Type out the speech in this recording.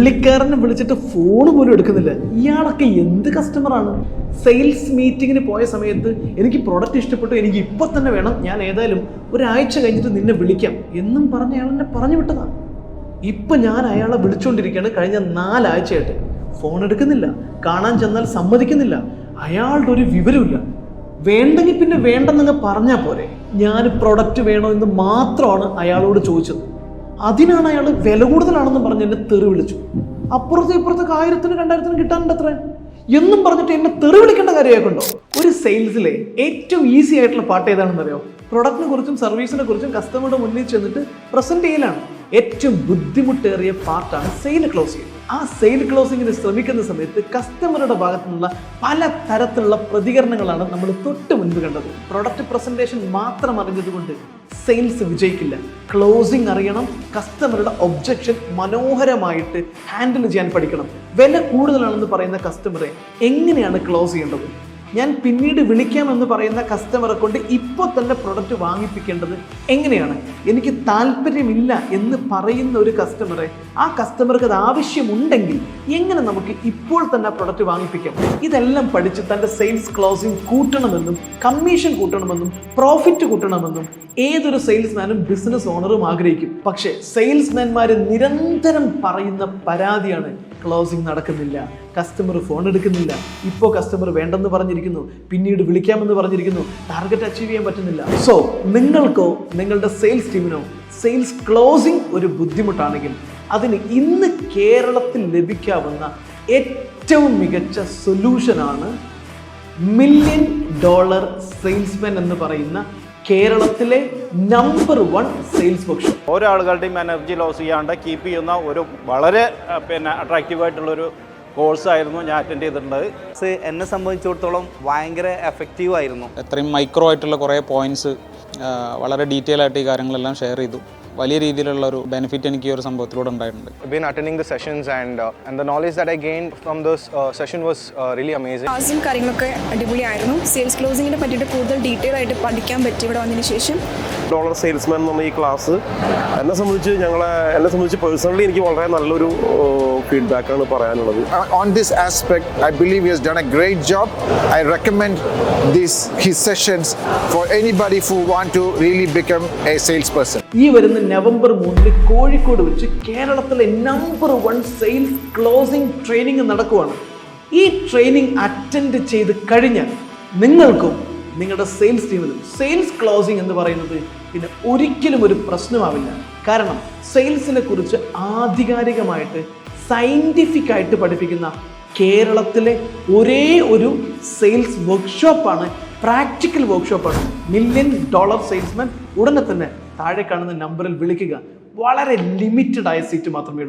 പുള്ളിക്കാരനെ വിളിച്ചിട്ട് ഫോൺ പോലും എടുക്കുന്നില്ല. ഇയാളൊക്കെ എന്ത് കസ്റ്റമറാണ്? സെയിൽസ് മീറ്റിങ്ങിന് പോയ സമയത്ത് എനിക്ക് പ്രൊഡക്റ്റ് ഇഷ്ടപ്പെട്ടു, എനിക്ക് ഇപ്പം തന്നെ വേണം, ഞാൻ ഏതായാലും ഒരാഴ്ച കഴിഞ്ഞിട്ട് നിന്നെ വിളിക്കാം എന്നും പറഞ്ഞ് അയാൾ എന്നെ പറഞ്ഞു വിട്ടതാണ്. ഇപ്പം ഞാൻ അയാളെ വിളിച്ചുകൊണ്ടിരിക്കുകയാണ് കഴിഞ്ഞ 4 ആഴ്ചയായിട്ട്. ഫോൺ എടുക്കുന്നില്ല, കാണാൻ ചെന്നാൽ സമ്മതിക്കുന്നില്ല, അയാളുടെ ഒരു വിവരമില്ല. വേണ്ടെങ്കിൽ പിന്നെ വേണ്ടെന്നങ്ങ് പറഞ്ഞാൽ പോരെ. ഞാൻ പ്രൊഡക്റ്റ് വേണോ എന്ന് മാത്രമാണ് അയാളോട് ചോദിച്ചത്. അതിനാണ് അയാൾ വില കൂടുതലാണെന്ന് പറഞ്ഞ് എന്നെ തെറി വിളിച്ചു. അപ്പുറത്തെ ഇപ്പുറത്തൊക്കെ 1000-നും 2000-നും കിട്ടാനുണ്ട് അത്ര എന്നും പറഞ്ഞിട്ട് എന്നെ തെറി വിളിക്കേണ്ട കാര്യമാക്കുണ്ടോ? ഒരു സെയിൽസിലെ ഏറ്റവും ഈസി ആയിട്ടുള്ള പാട്ട് ഏതാണെന്ന് അറിയോ? പ്രൊഡക്റ്റിനെ കുറിച്ചും സർവീസിനെ കുറിച്ചും കസ്റ്റമറുടെ മുന്നിൽ ചെന്നിട്ട് പ്രസന്റ് ചെയ്യലാണ്. ഏറ്റവും ബുദ്ധിമുട്ടേറിയ പാർട്ടാണ് സെയിൽ ക്ലോസിംഗ്. ആ സെയിൽ ക്ലോസിങ്ങിന് ശ്രമിക്കുന്ന സമയത്ത് കസ്റ്റമറുടെ ഭാഗത്തു നിന്നുള്ള പല തരത്തിലുള്ള പ്രതികരണങ്ങളാണ് നമ്മൾ തൊട്ട് മുൻപ് കണ്ടത്. പ്രൊഡക്റ്റ് പ്രസന്റേഷൻ മാത്രം അറിഞ്ഞതുകൊണ്ട് സെയിൽസ് വിജയിക്കില്ല. ക്ലോസിംഗ് അറിയണം. കസ്റ്റമറുടെ ഒബ്ജക്ഷൻ മനോഹരമായിട്ട് ഹാൻഡിൽ ചെയ്യാൻ പഠിക്കണം. വില കൂടുതലാണെന്ന് പറയുന്ന കസ്റ്റമറെ എങ്ങനെയാണ് ക്ലോസ് ചെയ്യേണ്ടത്? ഞാൻ പിന്നീട് വിളിക്കാമെന്ന് പറയുന്ന കസ്റ്റമറെ കൊണ്ട് ഇപ്പോൾ തന്നെ പ്രൊഡക്റ്റ് വാങ്ങിപ്പിക്കേണ്ടത് എങ്ങനെയാണ്? എനിക്ക് താല്പര്യമില്ല എന്ന് പറയുന്ന ഒരു കസ്റ്റമറെ, ആ കസ്റ്റമർക്ക് അത് ആവശ്യമുണ്ടെങ്കിൽ എങ്ങനെ നമുക്ക് ഇപ്പോൾ തന്നെ പ്രൊഡക്റ്റ് വാങ്ങിപ്പിക്കാം? ഇതെല്ലാം പഠിച്ച് തൻ്റെ സെയിൽസ് ക്ലോസിംഗ് കൂട്ടണമെന്നും കമ്മീഷൻ കൂട്ടണമെന്നും പ്രോഫിറ്റ് കൂട്ടണമെന്നും ഏതൊരു സെയിൽസ്മാനും ബിസിനസ് ഓണറും ആഗ്രഹിക്കും. പക്ഷേ സെയിൽസ്മാൻമാർ നിരന്തരം പറയുന്ന പരാതിയാണ് ക്ലോസിംഗ് നടക്കുന്നില്ല, കസ്റ്റമർ ഫോൺ എടുക്കുന്നില്ല, ഇപ്പോൾ കസ്റ്റമർ വേണ്ടെന്ന് പറഞ്ഞിരിക്കുന്നു, പിന്നീട് വിളിക്കാമെന്ന് പറഞ്ഞിരിക്കുന്നു, ടാർഗറ്റ് അച്ചീവ് ചെയ്യാൻ പറ്റുന്നില്ല. സോ നിങ്ങൾക്കോ നിങ്ങളുടെ സെയിൽസ് ടീമിനോ സെയിൽസ് ക്ലോസിംഗ് ഒരു ബുദ്ധിമുട്ടാണെങ്കിൽ അതിന് ഇന്ന് കേരളത്തിൽ ലഭിക്കാവുന്ന ഏറ്റവും മികച്ച സൊല്യൂഷനാണ് $1 മില്യൺ സെയിൽസ്മാൻ എന്ന് പറയുന്ന കേരളത്തിലെ നമ്പർ 1 സെയിൽസ് വർക്ക്ഷോപ്പ്. ഓരോ ആളുകളുടെയും എനർജി ലോസ് ചെയ്യാണ്ട് കീപ്പ് ചെയ്യുന്ന ഒരു വളരെ അട്രാക്റ്റീവായിട്ടുള്ളൊരു കോഴ്സായിരുന്നു ഞാൻ അറ്റൻഡ് ചെയ്തിട്ടുള്ളത്. എന്നെ സംബന്ധിച്ചിടത്തോളം ഭയങ്കര എഫക്റ്റീവ് ആയിരുന്നു. എത്രയും മൈക്രോ ആയിട്ടുള്ള കുറേ പോയിന്റ്സ് വളരെ ഡീറ്റെയിൽ ആയിട്ട് ഈ കാര്യങ്ങളെല്ലാം ഷെയർ ചെയ്തു. വലിയ രീതിയിലുള്ള ഒരു ബെനിഫിറ്റ് എനിക്ക് ഈ ഒരു സംഭവത്തിലൂടെ ഉണ്ടായിട്ടുണ്ട്. Been attending the sessions and the knowledge that I gained from this session was really amazing. ക്ലാസും കാര്യങ്ങളൊക്കെ അടിപൊളിയായിരുന്നു. സെയിൽസ് ക്ലോസിങ്ങിനെ പറ്റിയിട്ട് കൂടുതൽ ഡീറ്റെയിൽ ആയിട്ട് പഠിക്കാൻ പറ്റി ഇവിടെ വന്നതിന് ശേഷം. സെയിൽസ്മാൻ എന്നുള്ള ഈ ക്ലാസ് എന്നെ സംബന്ധിച്ച് പേഴ്സണലി എനിക്ക് വളരെ നല്ലൊരു ഫീഡ്ബാക്കാണ് പറയാനുള്ളത്. On this aspect, I believe he has done a great job. I recommend his sessions for anybody who want to really become a salesperson. ഈ വരുന്ന നവംബർ 3 കോഴിക്കോട് വെച്ച് കേരളത്തിലെ നമ്പർ 1 സെയിൽസ് ക്ലോസിംഗ് ട്രെയിനിങ് നടക്കുവാണ്. ഈ ട്രെയിനിങ് അറ്റൻഡ് ചെയ്ത് കഴിഞ്ഞാൽ നിങ്ങൾക്കും നിങ്ങളുടെ സെയിൽസ് ടീമിനും സെയിൽസ് ക്ലോസിംഗ് എന്ന് പറയുന്നത് പിന്നെ ഒരിക്കലും ഒരു പ്രശ്നമാവില്ല. കാരണം സെയിൽസിനെ കുറിച്ച് ആധികാരികമായിട്ട് സയൻറ്റിഫിക് ആയിട്ട് പഠിപ്പിക്കുന്ന കേരളത്തിലെ ഒരേ ഒരു സെയിൽസ് വർക്ക്ഷോപ്പാണ്, പ്രാക്ടിക്കൽ വർക്ക്ഷോപ്പാണ് $1 മില്യൺ സെയിൽസ്മാൻ. ഉടനെ തന്നെ താഴെ കാണുന്ന നമ്പറിൽ വിളിക്കുക. വളരെ ലിമിറ്റഡ് ആയ സീറ്റ് മാത്രമേ ഉള്ളൂ.